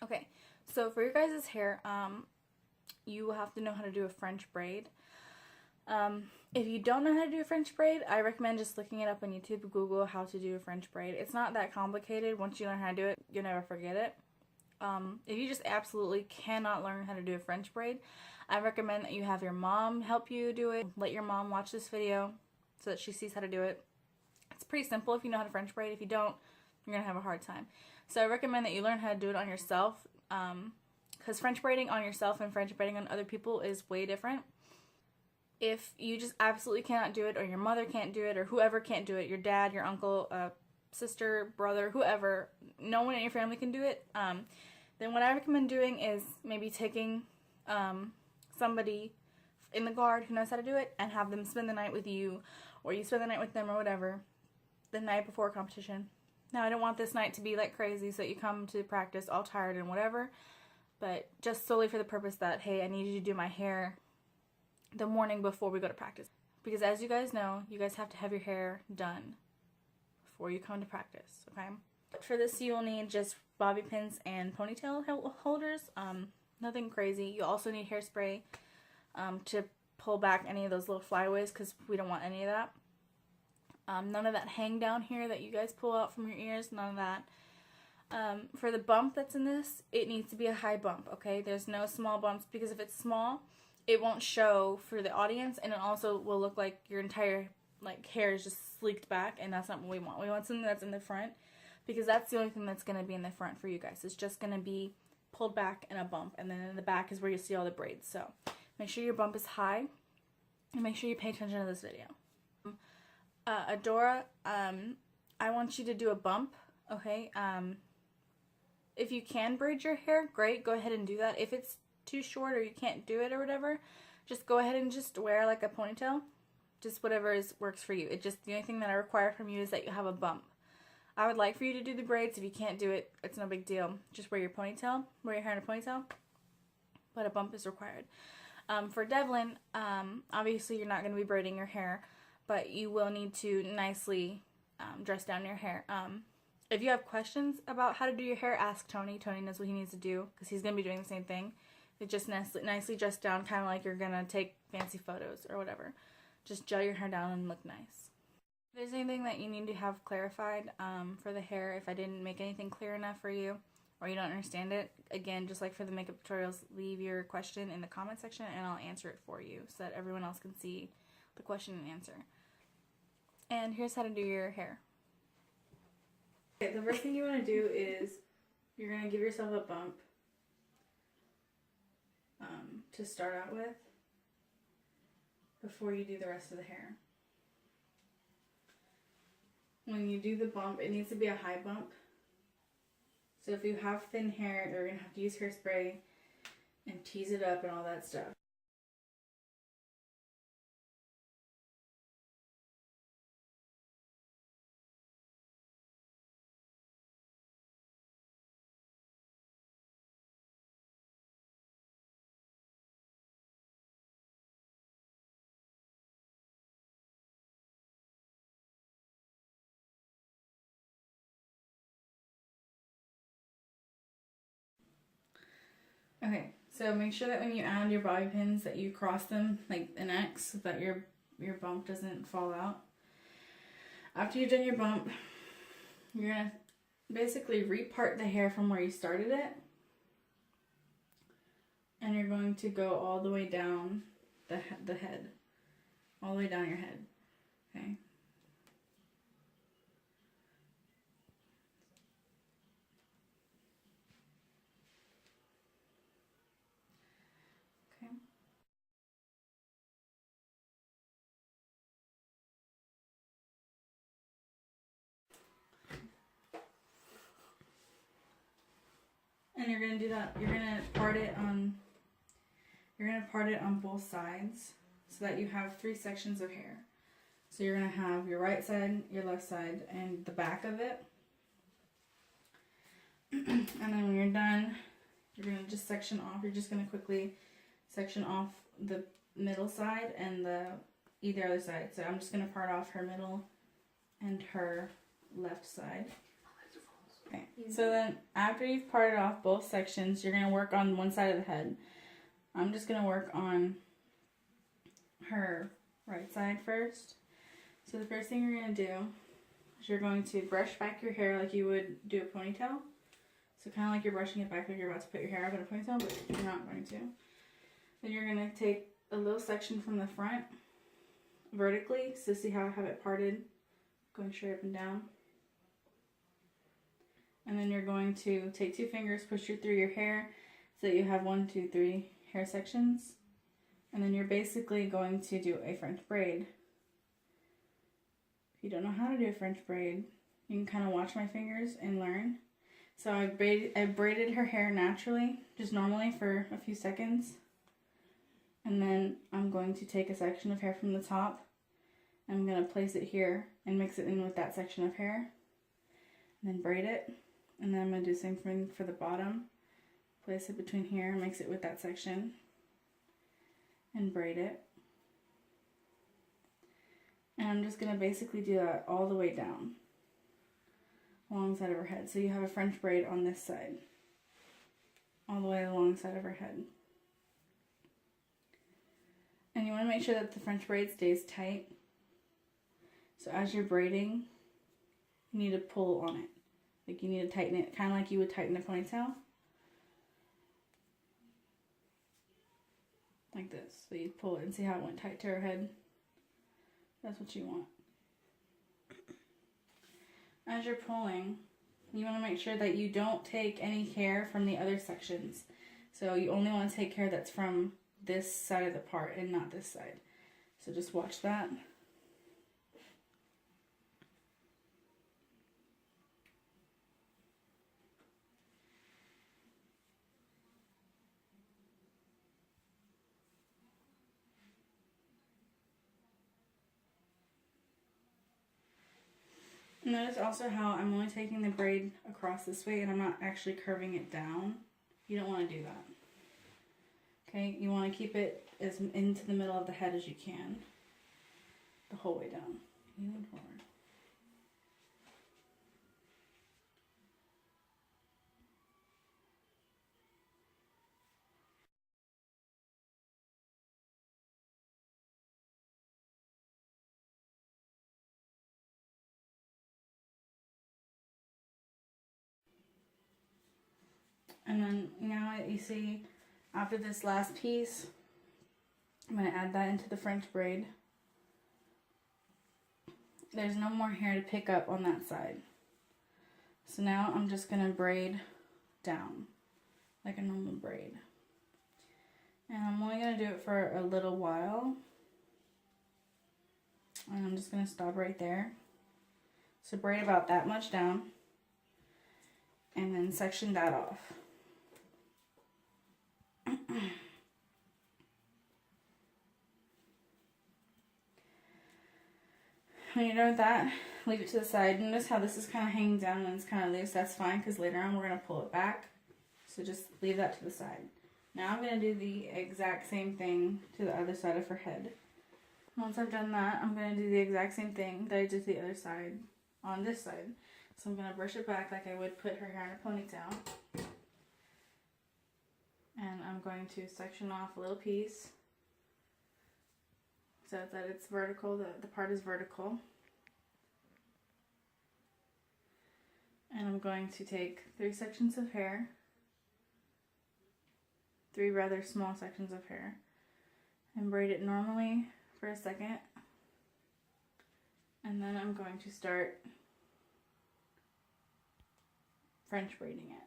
Okay, so for your guys' hair, you will have to know how to do a French braid. If you don't know how to do a French braid, I recommend just looking it up on YouTube, Google how to do a French braid. It's not that complicated. Once you learn how to do it, you'll never forget it. If you just absolutely cannot learn how to do a French braid, I recommend that you have your mom help you do it. Let your mom watch this video so that she sees how to do it. It's pretty simple if you know how to French braid. If you don't, you're going to have a hard time. So I recommend that you learn how to do it on yourself, because French braiding on yourself and French braiding on other people is way different. If you just absolutely cannot do it, or your mother can't do it, or whoever can't do it, your dad, your uncle, sister, brother, whoever, no one in your family can do it, then what I recommend doing is maybe taking somebody in the guard who knows how to do it and have them spend the night with you, or you spend the night with them or whatever, the night before a competition. Now, I don't want this night to be like crazy so that you come to practice all tired and whatever, but just solely for the purpose that, hey, I need you to do my hair the morning before we go to practice. Because as you guys know, you guys have to have your hair done before you come to practice, okay? For this, you will need just bobby pins and ponytail holders, nothing crazy. You also need hairspray to pull back any of those little flyaways, because we don't want any of that. None of that hang down here that you guys pull out from your ears, none of that. For the bump that's in this, it needs to be a high bump, okay? There's no small bumps, because if it's small, it won't show for the audience, and it also will look like your entire hair is just sleeked back, and that's not what we want. We want something that's in the front, because that's the only thing that's going to be in the front for you guys. It's just going to be pulled back and a bump, and then in the back is where you see all the braids. So make sure your bump is high, and make sure you pay attention to this video. Adora, I want you to do a bump, okay? If you can braid your hair, great, go ahead and do that. If it's too short or you can't do it or whatever, just go ahead and just wear like a ponytail. Just whatever works for you. The only thing that I require from you is that you have a bump. I would like for you to do the braids. If you can't do it, it's no big deal. Just wear your ponytail, wear your hair in a ponytail, but a bump is required. For Devlin, obviously you're not going to be braiding your hair, but you will need to nicely dress down your hair. If you have questions about how to do your hair, ask Tony. Tony knows what he needs to do, because he's going to be doing the same thing. It just nicely dress down, kind of like you're going to take fancy photos or whatever. Just gel your hair down and look nice. If there's anything that you need to have clarified for the hair, if I didn't make anything clear enough for you, or you don't understand it, again, just like for the makeup tutorials, leave your question in the comment section and I'll answer it for you so that everyone else can see the question and answer. And here's how to do your hair. Okay, the first thing you want to do is you're going to give yourself a bump to start out with before you do the rest of the hair. When you do the bump, it needs to be a high bump. So if you have thin hair, you're going to have to use hairspray and tease it up and all that stuff. Okay, so make sure that when you add your bobby pins that you cross them like an X so that your bump doesn't fall out. After you've done your bump, you're going to basically repart the hair from where you started it. And you're going to go all the way down the head. All the way down your head. Okay. And you're gonna do that. You're gonna part it on both sides so that you have 3 sections of hair. So you're gonna have your right side, your left side, and the back of it. And then when you're done, you're gonna just section off. You're just gonna quickly section off the middle side and either other side. So I'm just gonna part off her middle and her left side. Okay, so then after you've parted off both sections, you're going to work on one side of the head. I'm just going to work on her right side first. So the first thing you're going to do is you're going to brush back your hair like you would do a ponytail. So kind of like you're brushing it back like you're about to put your hair up in a ponytail, but you're not going to. Then you're going to take a little section from the front vertically. So see how I have it parted, going straight up and down. And then you're going to take 2 fingers, push it through your hair so that you have 1, 2, 3 hair sections. And then you're basically going to do a French braid. If you don't know how to do a French braid, you can kind of watch my fingers and learn. So I braided her hair naturally, just normally for a few seconds. And then I'm going to take a section of hair from the top. I'm going to place it here and mix it in with that section of hair. And then braid it. And then I'm going to do the same thing for the bottom. Place it between here, mix it with that section. And braid it. And I'm just going to basically do that all the way down. Along the side of her head. So you have a French braid on this side. All the way along the side of her head. And you want to make sure that the French braid stays tight. So as you're braiding, you need to pull on it. Like you need to tighten it, kind of like you would tighten a ponytail. Like this. So you pull it and see how it went tight to her head. That's what you want. As you're pulling, you want to make sure that you don't take any hair from the other sections. So you only want to take hair that's from this side of the part and not this side. So just watch that. Notice also how I'm only taking the braid across this way and I'm not actually curving it down. You don't want to do that. Okay, you want to keep it as into the middle of the head as you can. The whole way down. Lean forward. And then now you see after this last piece, I'm going to add that into the French braid. There's no more hair to pick up on that side. So now I'm just going to braid down like a normal braid. And I'm only going to do it for a little while. And I'm just going to stop right there. So braid about that much down. And then section that off. When you're done with that, leave it to the side. Notice how this is kind of hanging down and it's kind of loose. That's fine because later on we're going to pull it back. So just leave that to the side. Now I'm going to do the exact same thing to the other side of her head. Once I've done that, I'm going to do the exact same thing that I did to the other side on this side. So I'm going to brush it back like I would put her hair in a ponytail. And I'm going to section off a little piece so that it's vertical, the part is vertical. And I'm going to take 3 sections of hair, 3 rather small sections of hair, and braid it normally for a second. And then I'm going to start French braiding it.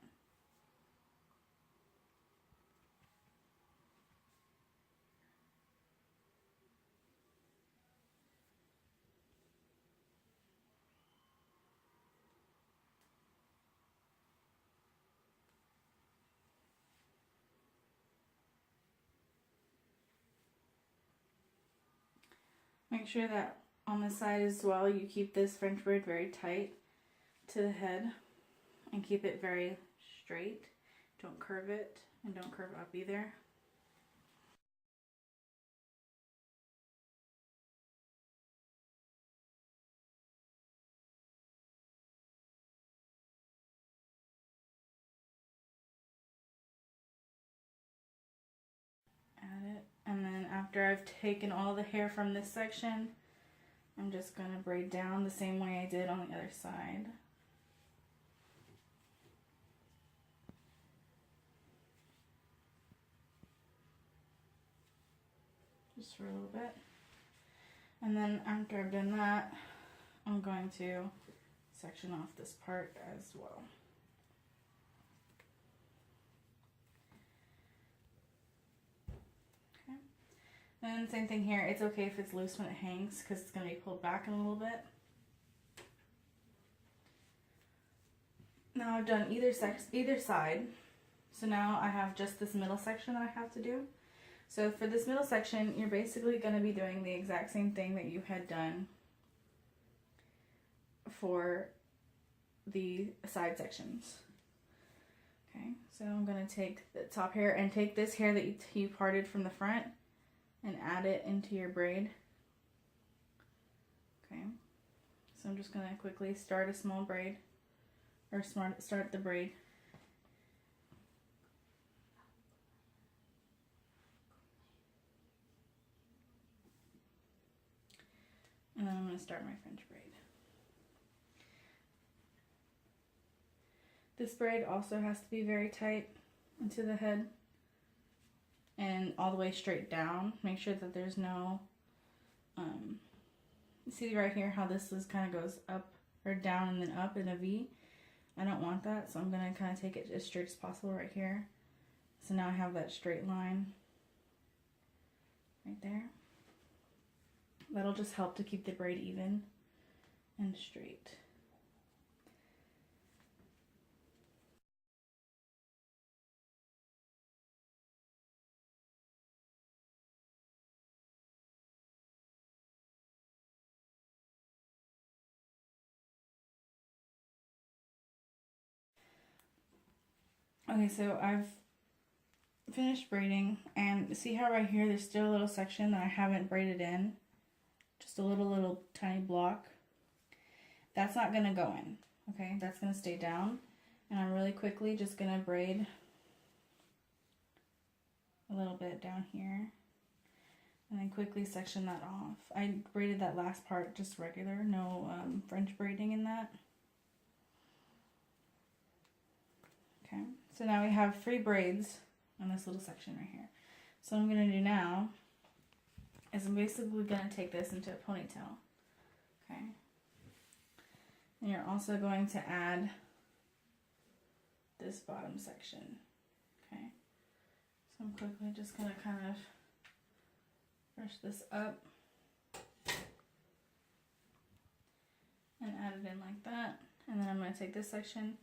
Make sure that on the side as well you keep this French braid very tight to the head and keep it very straight. Don't curve it and don't curve up either. after I've taken all the hair from this section, I'm just going to braid down the same way I did on the other side. Just for a little bit. And then after I've done that, I'm going to section off this part as well. Okay. And same thing here. It's okay if it's loose when it hangs because it's going to be pulled back in a little bit. Now I've done either side. So now I have just this middle section that I have to do. So for this middle section, you're basically going to be doing the exact same thing that you had done for the side sections. Okay, so I'm going to take the top hair and take this hair that you parted from the front and add it into your braid. Okay, so I'm just going to quickly start a small braid, or start the braid. And then I'm going to start my French braid. This braid also has to be very tight into the head and all the way straight down. Make sure that there's no, you see right here how this kind of goes up or down and then up in a V. I don't want that, so I'm going to kind of take it as straight as possible right here. So now I have that straight line right there. That'll just help to keep the braid even and straight. Okay, so I've finished braiding, and see how right here there's still a little section that I haven't braided in? Just a little tiny block. That's not gonna go in, okay? That's gonna stay down, and I'm really quickly just gonna braid a little bit down here, and then quickly section that off. I braided that last part just regular, no French braiding in that. Okay, so now we have 3 braids on this little section right here. So what I'm going to do now is I'm basically going to take this into a ponytail. Okay. And you're also going to add this bottom section. Okay. So I'm quickly just going to kind of brush this up and add it in like that. And then I'm going to take this section,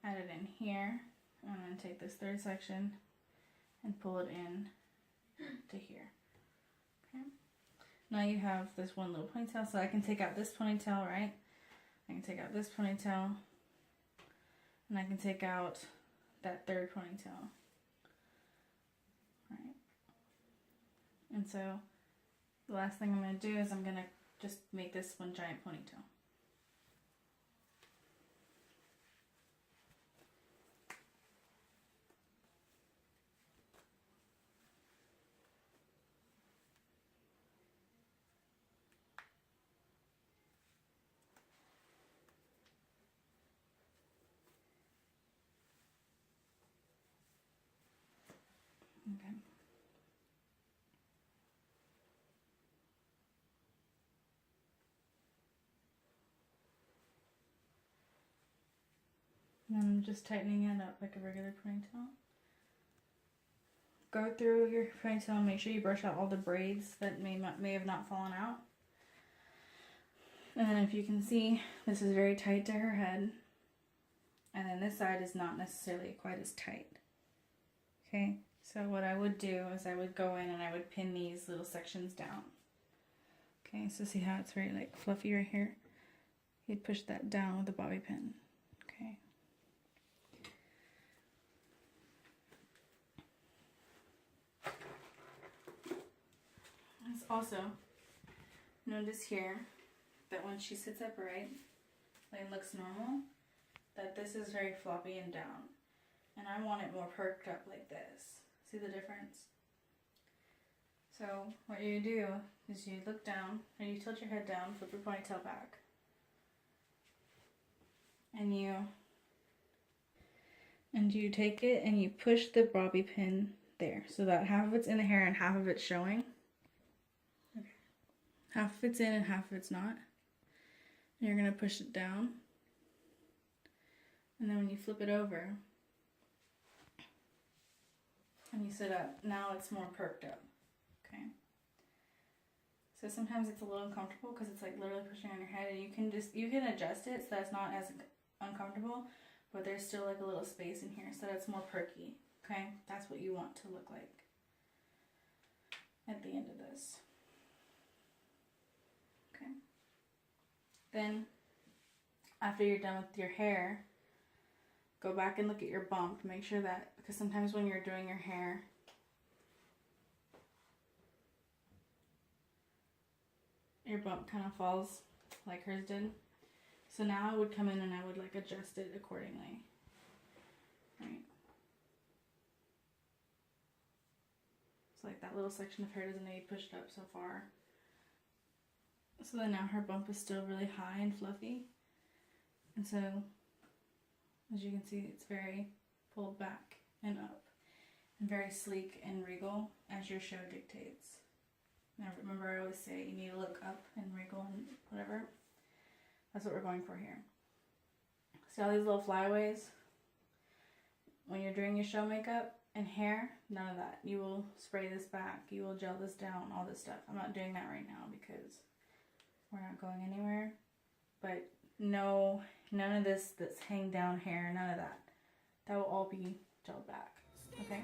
add it in here, and I'm going to take this 3rd section and pull it in to here. Okay. Now you have this one little ponytail, so I can take out this ponytail, right? I can take out this ponytail, and I can take out that 3rd ponytail, right? And so the last thing I'm going to do is I'm going to just make this one giant ponytail. Okay. And I'm just tightening it up like a regular ponytail. Go through your ponytail and make sure you brush out all the braids that may have not fallen out. And then if you can see, this is very tight to her head. And then this side is not necessarily quite as tight. Okay, so what I would do is I would go in and I would pin these little sections down. Okay, so see how it's very like fluffy right here? You'd push that down with a bobby pin. Okay. Also, notice here that when she sits upright and looks normal, that this is very floppy and down. And I want it more perked up like this. See the difference? So what you do is you look down and you tilt your head down, flip your ponytail back, and you take it and you push the bobby pin there so that half of it's in the hair and half of it's showing. Okay. Half of it's in and half of it's not. And you're gonna push it down. And then when you flip it over and you sit up, now it's more perked up. Okay. So sometimes it's a little uncomfortable because it's like literally pushing on your head, and you can adjust it so that it's not as uncomfortable, but there's still like a little space in here so that it's more perky. Okay, that's what you want to look like at the end of this. Okay. Then after you're done with your hair, go back and look at your bump. Make sure that, because sometimes when you're doing your hair, your bump kind of falls like hers did. So now I would come in and I would like adjust it accordingly. Right. So like that little section of hair doesn't need to be pushed up so far. So then now her bump is still really high and fluffy. And so, as you can see, it's very pulled back and up. And very sleek and regal as your show dictates. Now remember, I always say you need to look up and regal and whatever. That's what we're going for here. See all these little flyaways? When you're doing your show makeup and hair, none of that. You will spray this back. You will gel this down, all this stuff. I'm not doing that right now because we're not going anywhere. But no, none of this that's hang down hair, none of that. That will all be gelled back. Okay?